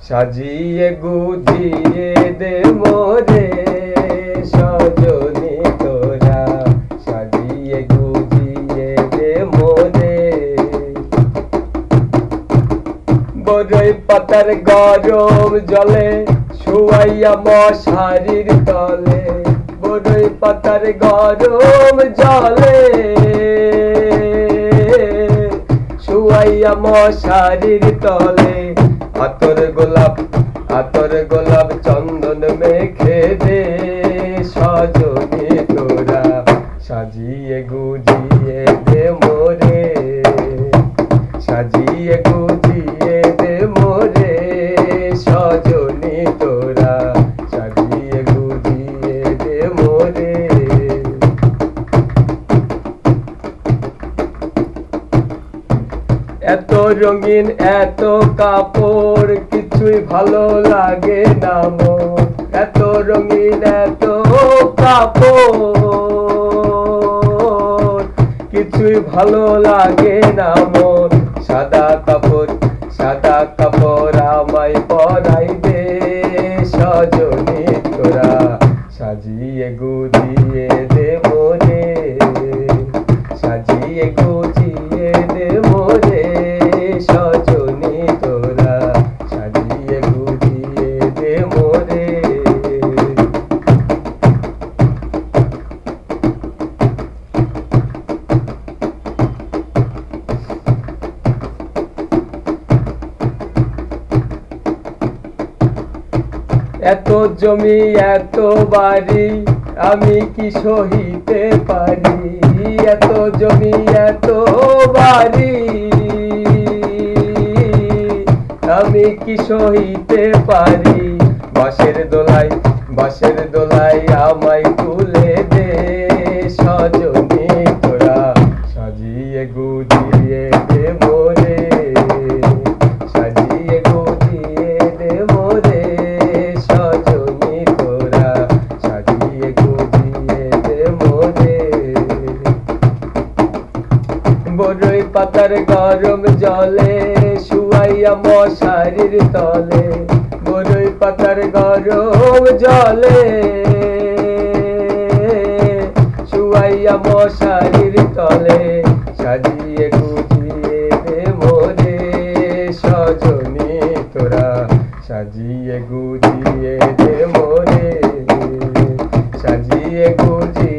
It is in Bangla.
সাজিয়ে গুজিয়ে দে মোরে সজনী তোরা, সাজিয়ে গুজিয়ে দে মোরে। বরই পাতার গরম জলে শুয়াইয়া মশারির তলে, বরই পাতার গরম জলে শুয়াইয়া মশারির তলে। আতর গোলাপ চন্দন মেখে দে সজনী তোরা, সাজিয়ে গুজিয়ে দে মোরে, সাজিয়ে গুজিয়ে দে মোরে সজনী তোরা, সাজিয়ে গুজিয়ে দে মোরে। এত রঙিন এত কাপড় কিছুই ভালো লাগে না মোর, এত রঙিন এত কাপড় কিছুই ভালো লাগে না মোর। সাদা কাপড় আমায় পরাই দে সজনী তোরা, সাজিয়ে গুজিয়ে দে মোরে, সাজিয়ে গুজিয়ে দে মোরে সজনী তোরা, সাজিয়ে গুজিয়ে দে মোরে। এত জমি এত বাড়ি আমি কি সহিতে পারি, এত জমি এত বাড়ি আমি কি সহিতে পারি। বাঁশের দোলায় আমায় তুলে দে সজনী তোরা, সাজিয়ে গুজিয়ে দে মোরে, সাজিয়ে গুজিয়ে দে মোরে সজনী তোরা, সাজিয়ে গুজিয়ে দে মোরে। বরই পাতার গরম জলে শুয়াইয়া মশারির তলে, বরই পাতার গরম জলে শুয়াইয়া মশারির তলে, সাজিয়ে গুজিয়ে দে মোরে সজনী তোরা, সাজিয়ে গুজিয়ে দে মোরে, সাজিয়ে গুজিয়ে